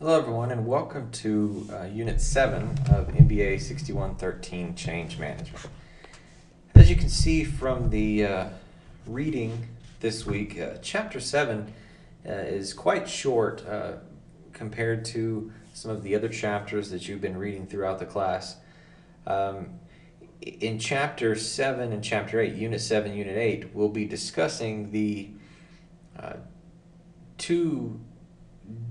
Hello everyone and welcome to Unit 7 of MBA 6113 Change Management. As you can see from the reading this week, Chapter 7 is quite short compared to some of the other chapters that you've been reading throughout the class. In Chapter 7 and Chapter 8, Unit 7, Unit 8, we'll be discussing the two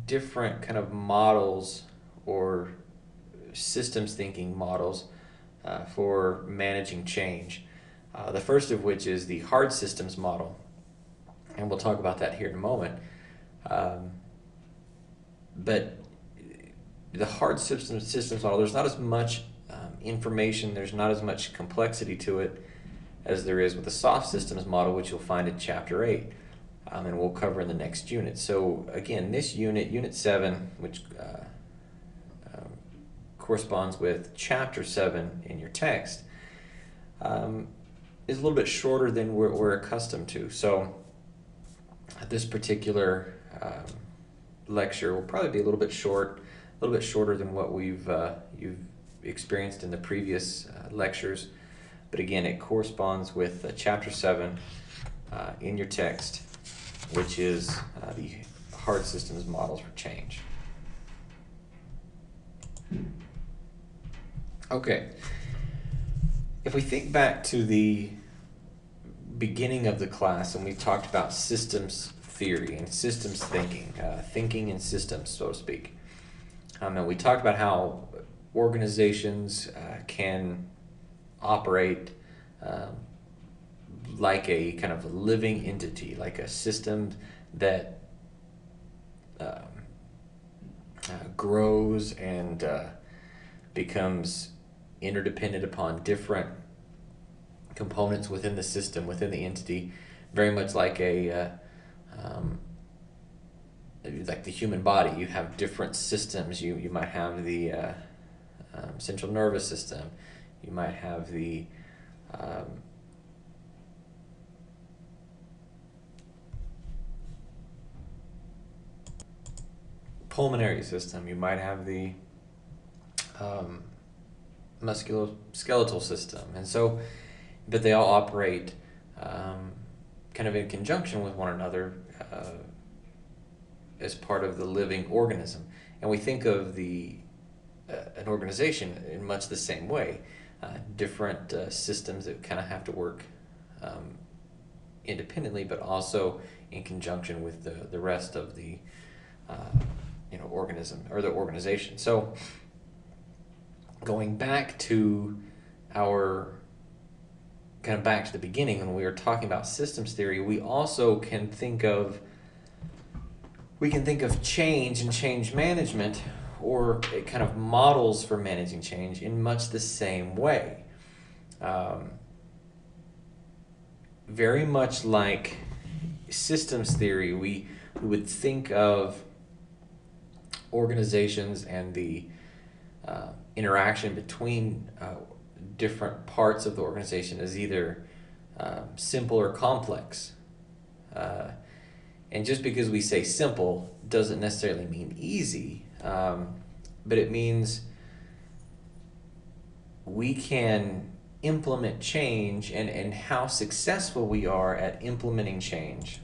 different kind of models or systems thinking models for managing change. The first of which is the hard systems model, and we'll talk about that here in a moment. But the hard systems model, there's not as much information, there's not as much complexity to it as there is with the soft systems model, which you'll find in Chapter 8. And we'll cover in the next unit. So again, this unit, Unit 7, which corresponds with Chapter 7 in your text, is a little bit shorter than we're accustomed to. So this particular lecture will probably be a little bit shorter than what you've experienced in the previous lectures. But again, it corresponds with Chapter 7 in your text, which is the hard systems models for change. Okay, if we think back to the beginning of the class, and we talked about systems theory and systems thinking, thinking in systems, so to speak. And we talked about how organizations can operate like a kind of living entity, like a system that grows and becomes interdependent upon different components within the system, within the entity, very much like like the human body. You have different systems. You might have the central nervous system. You might have the pulmonary system. You might have the musculoskeletal system, and so, but they all operate kind of in conjunction with one another as part of the living organism. And we think of an organization in much the same way. Different systems that kind of have to work independently, but also in conjunction with the rest of the organism or the organization. So going back to back to the beginning when we were talking about systems theory, we also can think of change and change management, or kind of models for managing change, in much the same way. Very much like systems theory, we would think of organizations and the interaction between different parts of the organization as either simple or complex. And just because we say simple doesn't necessarily mean easy, but it means we can implement change, and how successful we are at implementing change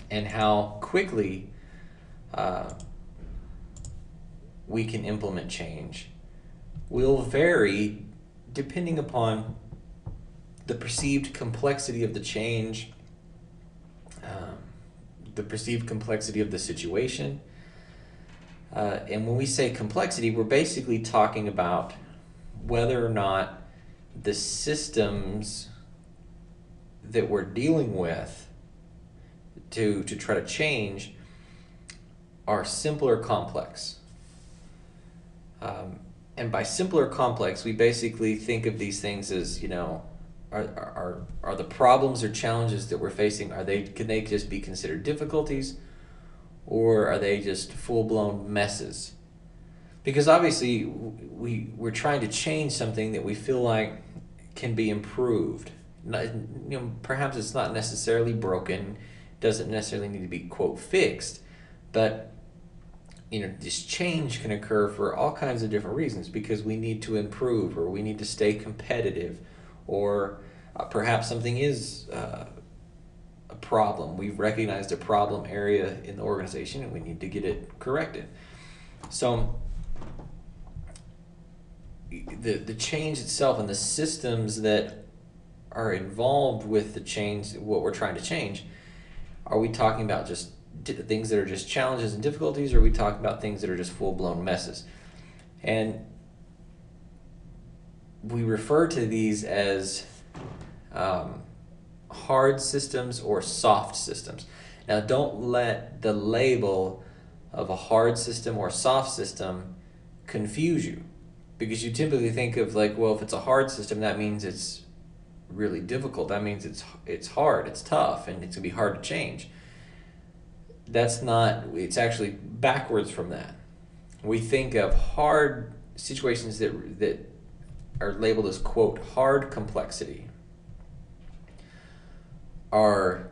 and how quickly we can implement change will vary depending upon the perceived complexity of the change, the perceived complexity of the situation. And when we say complexity, we're basically talking about whether or not the systems that we're dealing with to try to change are simple or complex. And by simple or complex, we basically think of these things as, are the problems or challenges that we're facing, can they just be considered difficulties, or are they just full-blown messes? Because obviously we're trying to change something that we feel like can be improved. Perhaps it's not necessarily broken, doesn't necessarily need to be, quote, fixed, but this change can occur for all kinds of different reasons, because we need to improve, or we need to stay competitive, or perhaps something is a problem. We've recognized a problem area in the organization and we need to get it corrected. So the change itself and the systems that are involved with the change, what we're trying to change, are we talking about just things that are just challenges and difficulties, or are we talking about things that are just full-blown messes? And we refer to these as hard systems or soft systems. Now, don't let the label of a hard system or soft system confuse you, because you typically think of like, well, if it's a hard system, that means it's really difficult. That means it's hard, it's tough, and it's gonna be hard to change. That's not, it's actually backwards from that. We think of hard situations that are labeled as, quote, hard complexity, are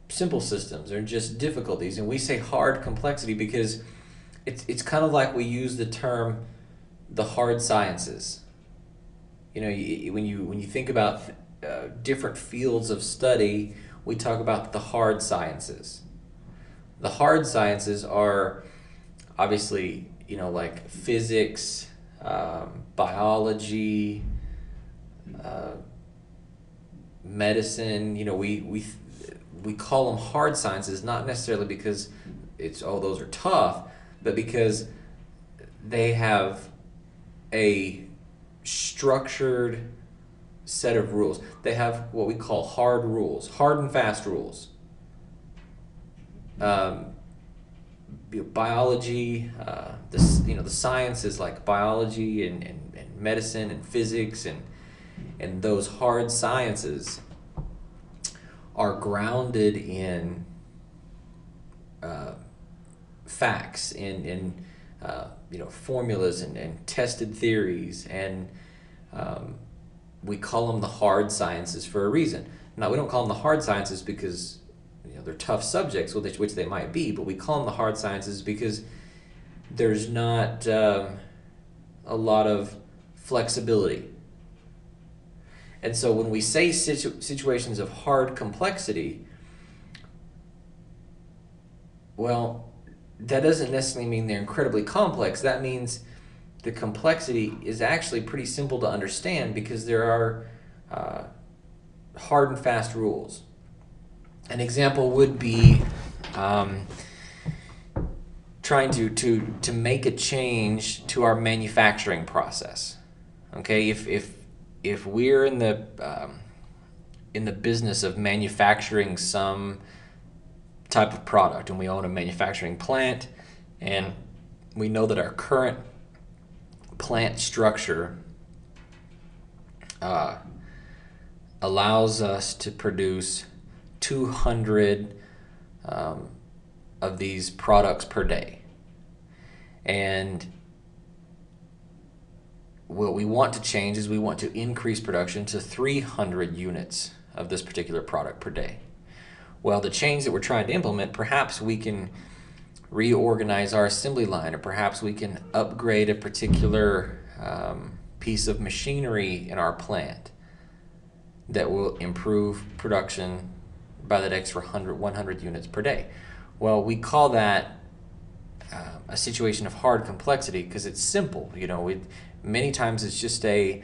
simple systems, or just difficulties. And we say hard complexity because it's kind of like we use the term the hard sciences. When you think about different fields of study, we talk about the hard sciences. The hard sciences are obviously, like physics, biology, medicine. We call them hard sciences, not necessarily because those are tough, but because they have a structured set of rules. They have what we call hard rules, hard and fast rules. Biology, the sciences like biology and medicine and physics and those hard sciences are grounded in facts, in formulas and tested theories, and we call them the hard sciences for a reason. Now, we don't call them the hard sciences because they're tough subjects, which they might be, but we call them the hard sciences because there's not a lot of flexibility. And so when we say situations of hard complexity, well, that doesn't necessarily mean they're incredibly complex. That means the complexity is actually pretty simple to understand, because there are hard and fast rules. An example would be trying to make a change to our manufacturing process. Okay, if we're in the business of manufacturing some type of product, and we own a manufacturing plant, and we know that our current plant structure allows us to produce 200 of these products per day. And what we want to change is we want to increase production to 300 units of this particular product per day. Well, the change that we're trying to implement, perhaps we can reorganize our assembly line, or perhaps we can upgrade a particular piece of machinery in our plant that will improve production by that extra 100 units per day. Well, we call that a situation of hard complexity because it's simple. Many times it's just a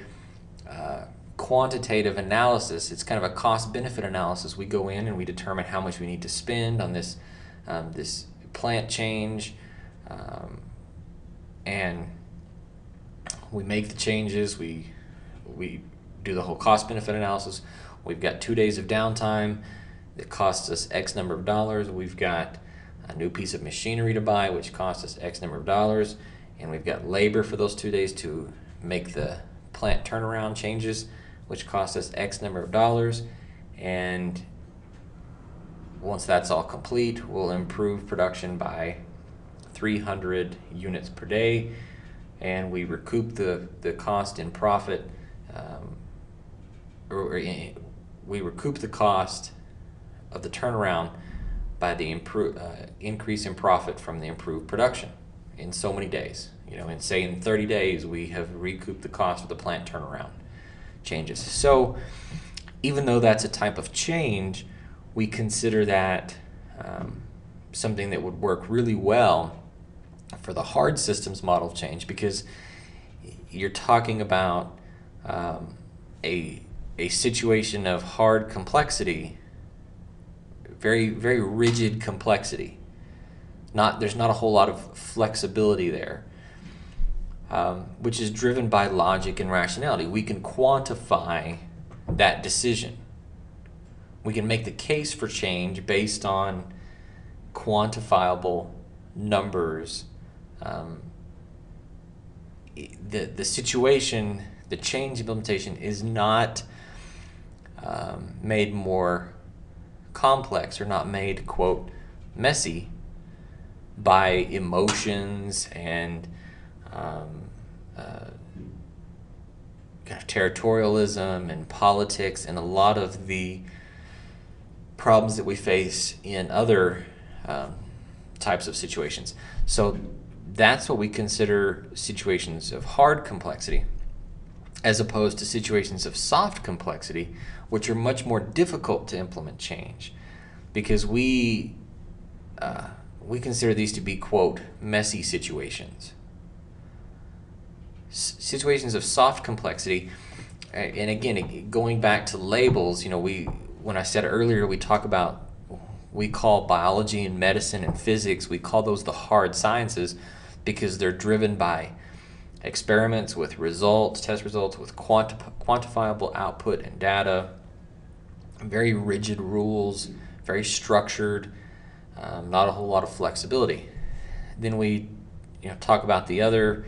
quantitative analysis. It's kind of a cost-benefit analysis. We go in and we determine how much we need to spend on this plant change, and we make the changes. We do the whole cost-benefit analysis. We've got 2 days of downtime that costs us X number of dollars. We've got a new piece of machinery to buy, which costs us X number of dollars, and we've got labor for those 2 days to make the plant turnaround changes, which costs us X number of dollars. And once that's all complete, we'll improve production by 300 units per day, and we recoup the cost in profit, we recoup the cost of the turnaround by the increase in profit from the improved production. in so many days. And say in 30 days we have recouped the cost of the plant turnaround changes. So even though that's a type of change, we consider that something that would work really well for the hard systems model of change, because you're talking about a situation of hard complexity, very, very rigid complexity. There's not a whole lot of flexibility there, which is driven by logic and rationality. We can quantify that decision. We can make the case for change based on quantifiable numbers. The situation, the change implementation is not made more complex, or not made, quote, messy by emotions and kind of territorialism and politics and a lot of the problems that we face in other types of situations. So that's what we consider situations of hard complexity, as opposed to situations of soft complexity, which are much more difficult to implement change, because we consider these to be, quote, messy situations. Situations of soft complexity, and again, going back to labels, when I said earlier, we call biology and medicine and physics, we call those the hard sciences because they're driven by experiments with results, test results with quantifiable output and data, very rigid rules, very structured, not a whole lot of flexibility. Then we talk about the other,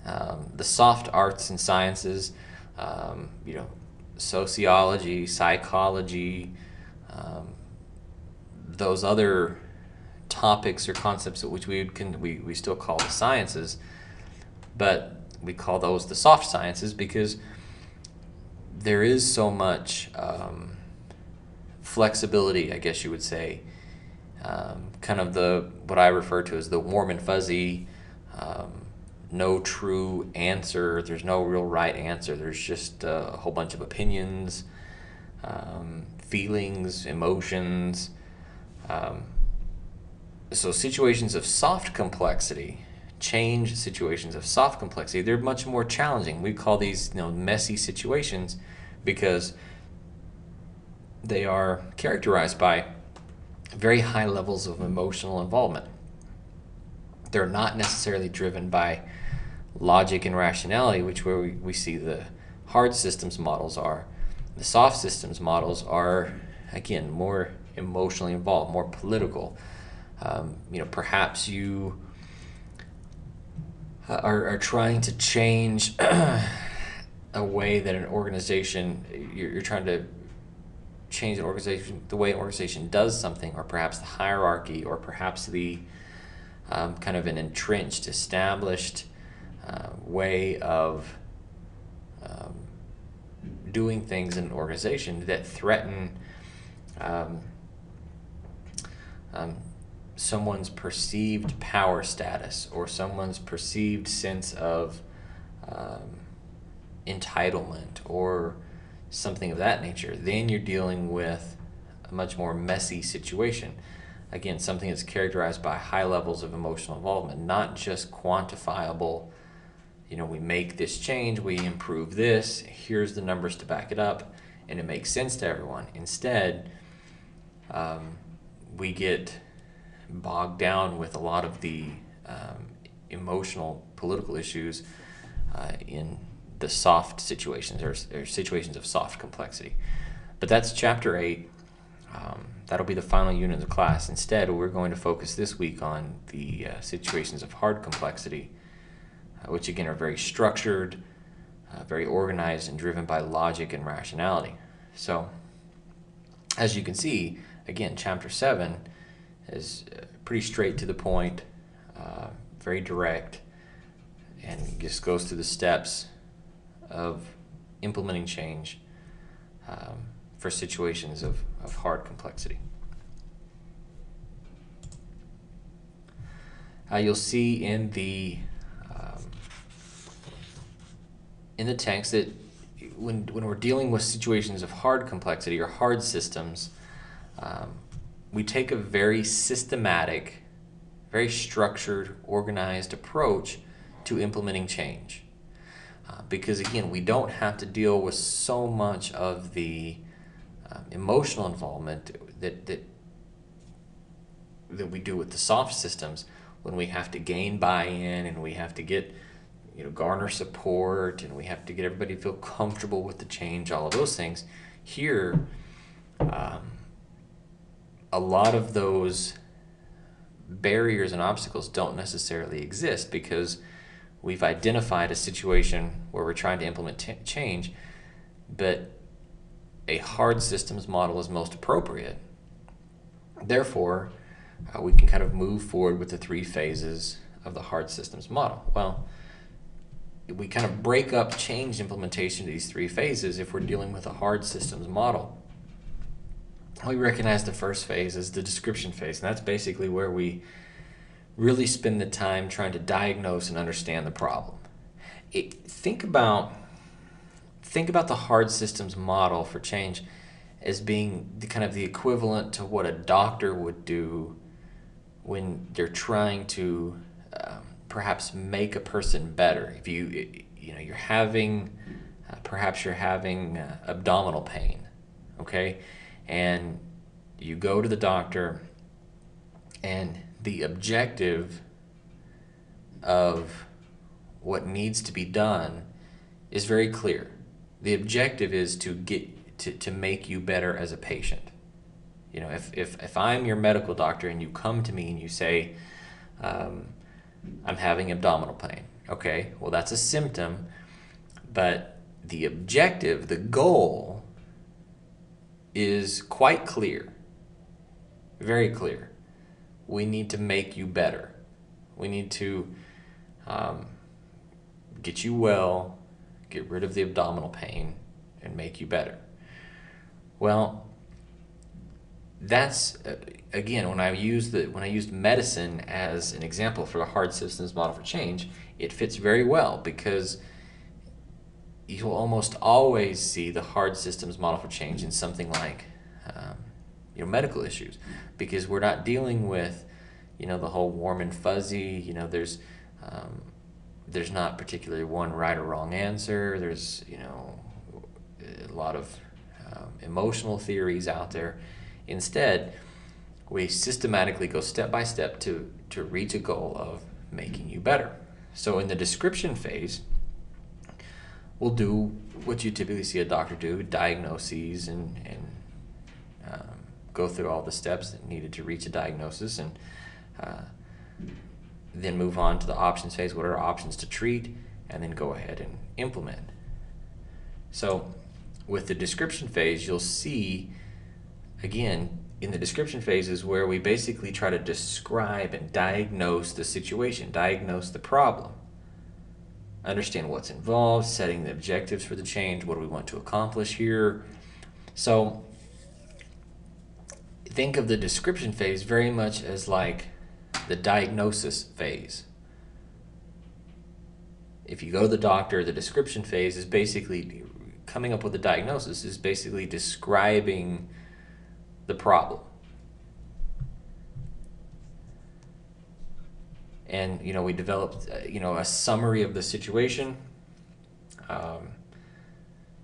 the soft arts and sciences, sociology, psychology, those other topics or concepts which we still call the sciences, but we call those the soft sciences because there is so much flexibility, I guess you would say, kind of what I refer to as the warm and fuzzy, no true answer. There's no real right answer. There's just a whole bunch of opinions, feelings, emotions. So situations of soft complexity, change situations of soft complexity, they're much more challenging. We call these messy situations because they are characterized by very high levels of emotional involvement. They're not necessarily driven by logic and rationality, which where we see the hard systems models are. The soft systems models are, again, more emotionally involved, more political. Perhaps you are trying to change a way that an organization, you're trying to change an organization, the way an organization does something, or perhaps the hierarchy, or perhaps the kind of an entrenched, established way of doing things in an organization that threaten someone's perceived power status or someone's perceived sense of entitlement or something of that nature. Then you're dealing with a much more messy situation. Again, something that's characterized by high levels of emotional involvement, not just quantifiable, we make this change, we improve this, here's the numbers to back it up, and it makes sense to everyone. Instead, we get bogged down with a lot of the emotional, political issues in the soft situations, or situations of soft complexity. But that's Chapter 8. That'll be the final unit of the class. Instead, we're going to focus this week on the situations of hard complexity, which again are very structured, very organized, and driven by logic and rationality. So, as you can see, again, Chapter 7 is pretty straight to the point, very direct, and just goes through the steps of implementing change for situations of hard complexity. you'll see in the text that when we're dealing with situations of hard complexity or hard systems, we take a very systematic, very structured, organized approach to implementing change. Because again, we don't have to deal with so much of the emotional involvement that we do with the soft systems, when we have to gain buy-in and we have to get, garner support, and we have to get everybody to feel comfortable with the change, all of those things. Here, a lot of those barriers and obstacles don't necessarily exist, because we've identified a situation where we're trying to implement change, but a hard systems model is most appropriate. Therefore, we can kind of move forward with the 3 phases of the hard systems model. Well, we kind of break up change implementation to these 3 phases if we're dealing with a hard systems model. We recognize the first phase as the description phase, and that's basically where we really spend the time trying to diagnose and understand the problem. Think about the hard systems model for change as being the equivalent to what a doctor would do when they're trying to perhaps make a person better. If you're having abdominal pain, okay, and you go to the doctor, and the objective of what needs to be done is very clear. The objective is to make you better as a patient. If I'm your medical doctor and you come to me and you say, I'm having abdominal pain, okay, well, that's a symptom, but the objective, the goal, is quite clear, very clear. We need to make you better. We need to get you well, get rid of the abdominal pain, and make you better. Well, that's again, when I used medicine as an example for the hard systems model for change, it fits very well, because you'll almost always see the hard systems model for change in something like medical issues, because we're not dealing with the whole warm and fuzzy. There's not particularly one right or wrong answer. There's a lot of emotional theories out there. Instead, we systematically go step by step to reach a goal of making you better. So in the description phase, we'll do what you typically see a doctor do: diagnoses and go through all the steps that needed to reach a diagnosis, and then move on to the options phase. What are our options to treat? And then go ahead and implement. So with the description phase, you'll see, again, in the description phase is where we basically try to describe and diagnose the situation, diagnose the problem, understand what's involved, setting the objectives for the change, what do we want to accomplish here. So think of the description phase very much as like the diagnosis phase. If you go to the doctor, the description phase is basically coming up with a diagnosis, is basically describing the problem. And we developed a summary of the situation.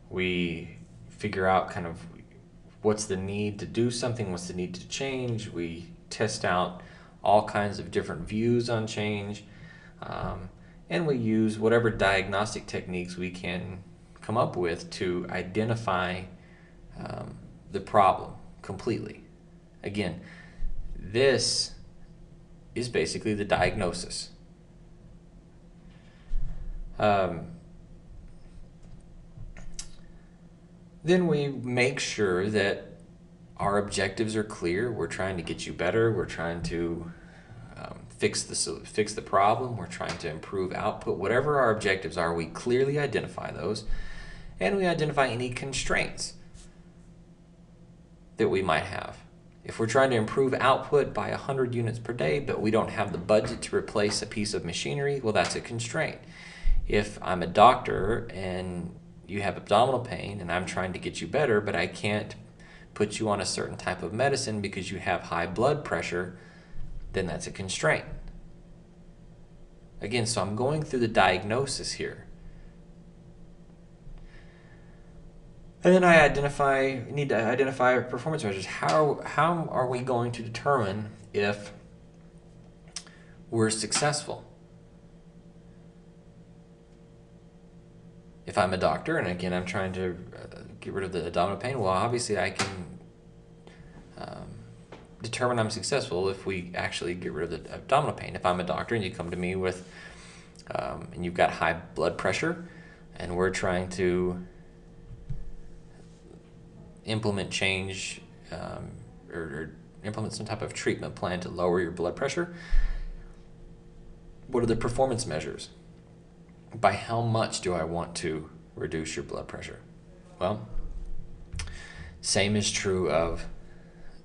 We figure out kind of what's the need to do something, what's the need to change. We test out all kinds of different views on change, and we use whatever diagnostic techniques we can come up with to identify the problem completely. Again, this is basically the diagnosis. Then we make sure that our objectives are clear. We're trying to get you better. We're trying to fix the problem. We're trying to improve output. Whatever our objectives are, we clearly identify those, and we identify any constraints that we might have. If we're trying to improve output by 100 units per day, but we don't have the budget to replace a piece of machinery, well, that's a constraint. If I'm a doctor and you have abdominal pain and I'm trying to get you better, but I can't put you on a certain type of medicine because you have high blood pressure, then that's a constraint. Again, so I'm going through the diagnosis here. And then I need to identify performance measures. How are we going to determine if we're successful? If I'm a doctor and again I'm trying to get rid of the abdominal pain, well, obviously I can determine I'm successful if we actually get rid of the abdominal pain. If I'm a doctor and you come to me with and you've got high blood pressure and we're trying to implement change or implement some type of treatment plan to lower your blood pressure, what are the performance measures? By how much do I want to reduce your blood pressure? Well, same is true of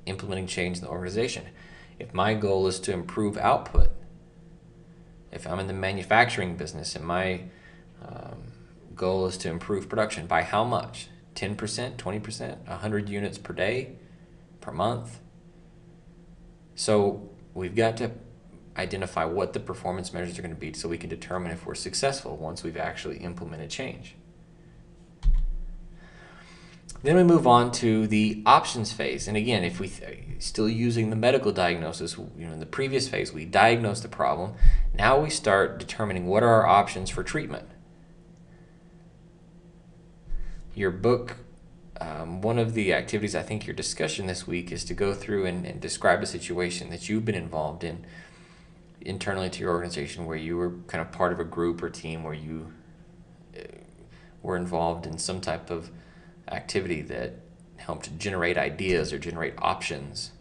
implementing change in the organization. If my goal is to improve output, if I'm in the manufacturing business and my goal is to improve production, by how much? 10%, 20%, 100 units per day, per month? So we've got to identify what the performance measures are going to be so we can determine if we're successful once we've actually implemented change. Then we move on to the options phase. And again, if we still using the medical diagnosis, in the previous phase we diagnosed the problem. Now we start determining what are our options for treatment. Your book, one of the activities, I think your discussion this week is to go through and describe a situation that you've been involved in internally to your organization where you were kind of part of a group or team where you were involved in some type of activity that helped generate ideas or generate options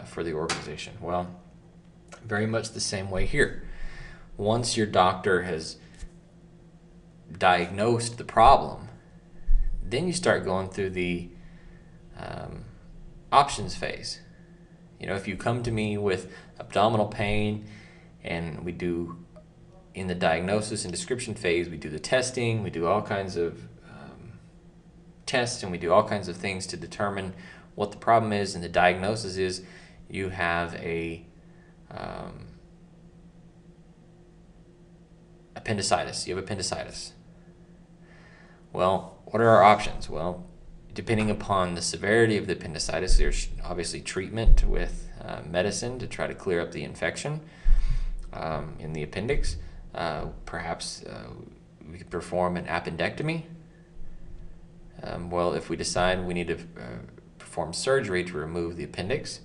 for the organization. Well, very much the same way here. Once your doctor has diagnosed the problem, then you start going through the options phase. If you come to me with abdominal pain and we do, in the diagnosis and description phase, we do the testing, we do all kinds of tests, and we do all kinds of things to determine what the problem is, and the diagnosis is you have appendicitis. You have appendicitis. Well, what are our options? Well, depending upon the severity of the appendicitis, there's obviously treatment with medicine to try to clear up the infection in the appendix. Perhaps we could perform an appendectomy. Well, if we decide we need to perform surgery to remove the appendix,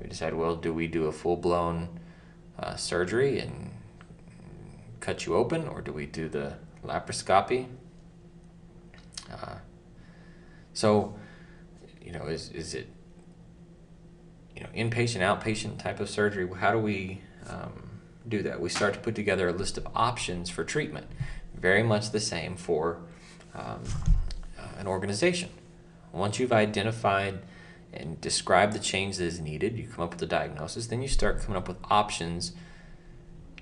we decide, well, do we do a full-blown surgery and cut you open, or do we do the laparoscopy? Is it inpatient, outpatient type of surgery? How do we do that? We start to put together a list of options for treatment. Very much the same for an organization. Once you've identified and described the change that is needed, you come up with a diagnosis, then you start coming up with options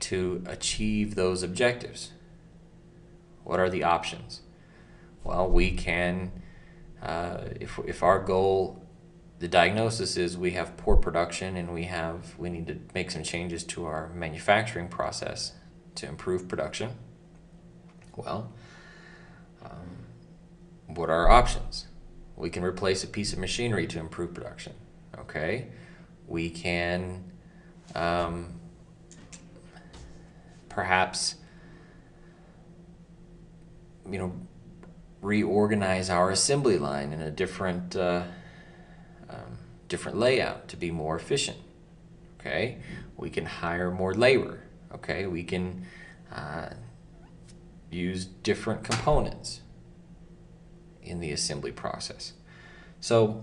to achieve those objectives. What are the options? Well, we can, if our goal, the diagnosis is we have poor production and we need to make some changes to our manufacturing process to improve production. Well, what are our options? We can replace a piece of machinery to improve production. Okay, we can perhaps reorganize our assembly line in a different layout to be more efficient. Okay, we can hire more labor. Okay, we can use different components in the assembly process. So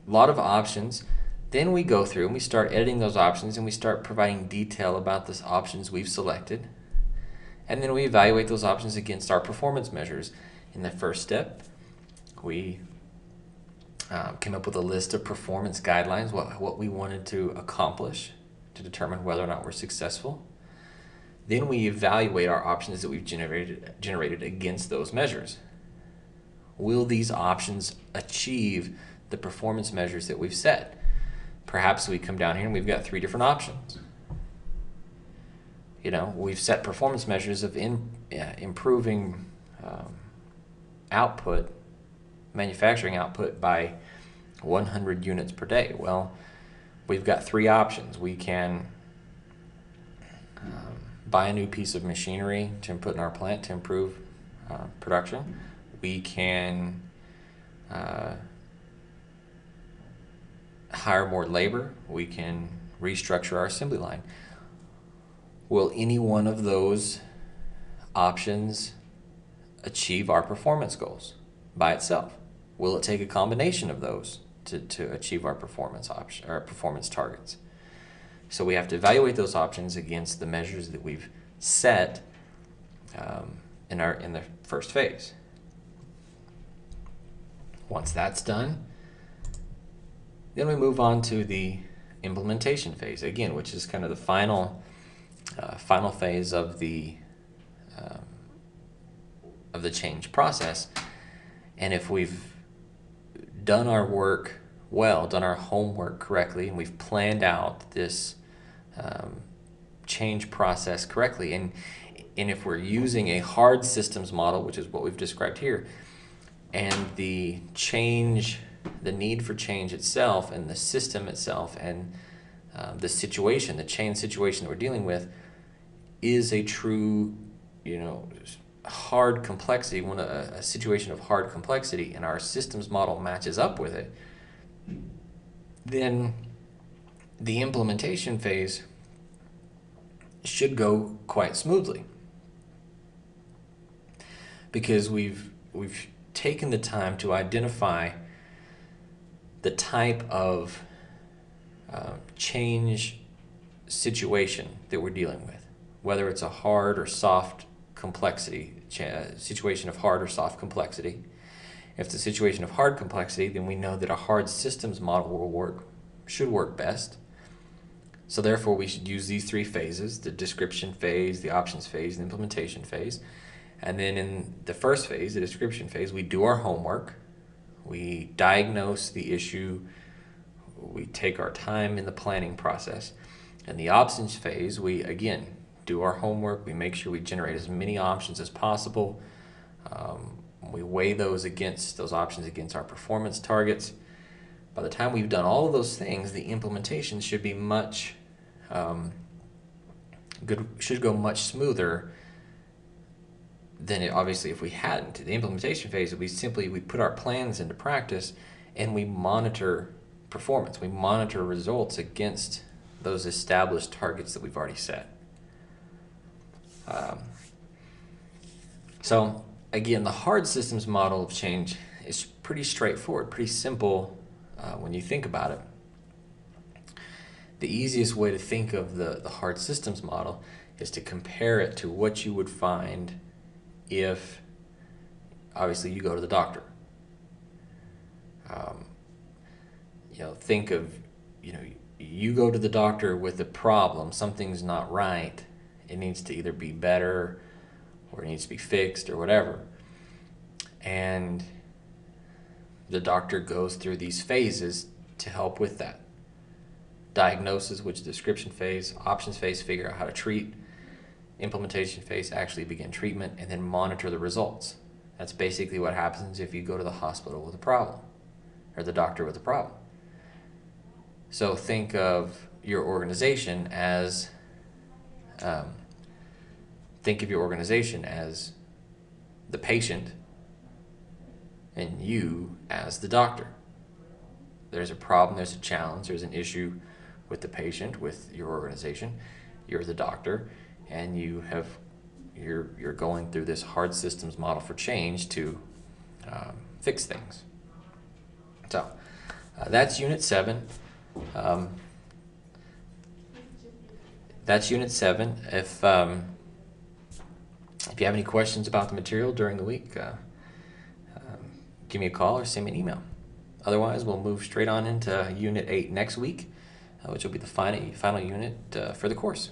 a lot of options. Then we go through and we start editing those options and we start providing detail about the options we've selected. And then we evaluate those options against our performance measures. In the first step, we came up with a list of performance guidelines, what we wanted to accomplish to determine whether or not we're successful. Then we evaluate our options that we've generated against those measures. Will these options achieve the performance measures that we've set? Perhaps we come down here and we've got 3 different options. We've set performance measures of improving output, manufacturing output by 100 units per day. Well, we've got 3 options. We can buy a new piece of machinery to put in our plant to improve production. We can hire more labor. We can restructure our assembly line. Will any one of those options achieve our performance goals by itself? Will it take a combination of those to achieve our performance targets? So we have to evaluate those options against the measures that we've set in the first phase. Once that's done, then we move on to the implementation phase, again, which is kind of the final phase of the change process. And if we've done our work well, done our homework correctly, and we've planned out this change process correctly, and if we're using a hard systems model, which is what we've described here, and the need for change itself and the system itself and the change situation that we're dealing with is a true, hard complexity, a situation of hard complexity, and our systems model matches up with it, then the implementation phase should go quite smoothly, because we've taken the time to identify the type of change situation that we're dealing with, whether it's a hard or soft complexity, situation of hard or soft complexity. If it's a situation of hard complexity, then we know that a hard systems model should work best. So therefore, we should use these 3 phases: the description phase, the options phase, and the implementation phase. And then in the first phase, the description phase, we do our homework. We diagnose the issue. We take our time in the planning process. In the options phase, we, again, do our homework. We make sure we generate as many options as possible. We weigh those options against our performance targets. By the time we've done all of those things, the implementation should be should go much smoother than it, obviously, if we hadn't. The implementation phase, we put our plans into practice and we monitor performance. We monitor results against those established targets that we've already set. So again, the hard systems model of change is pretty straightforward, pretty simple when you think about it. The easiest way to think of the hard systems model is to compare it to what you would find if, obviously, you go to the doctor. Think of, you go to the doctor with a problem, something's not right, it needs to either be better or it needs to be fixed or whatever. And the doctor goes through these phases to help with that. Diagnosis, which is description phase; options phase, figure out how to treat; implementation phase, actually begin treatment, and then monitor the results. That's basically what happens if you go to the hospital with a problem, or the doctor with a problem. So think of your organization as the patient and you as the doctor. There's a problem, there's a challenge, there's an issue with the patient, with your organization. You're the doctor, and you're going through this hard systems model for change to fix things. So that's Unit 7. That's Unit 7. If you have any questions about the material during the week, give me a call or send me an email. Otherwise, we'll move straight on into Unit 8 next week, which will be the final unit for the course.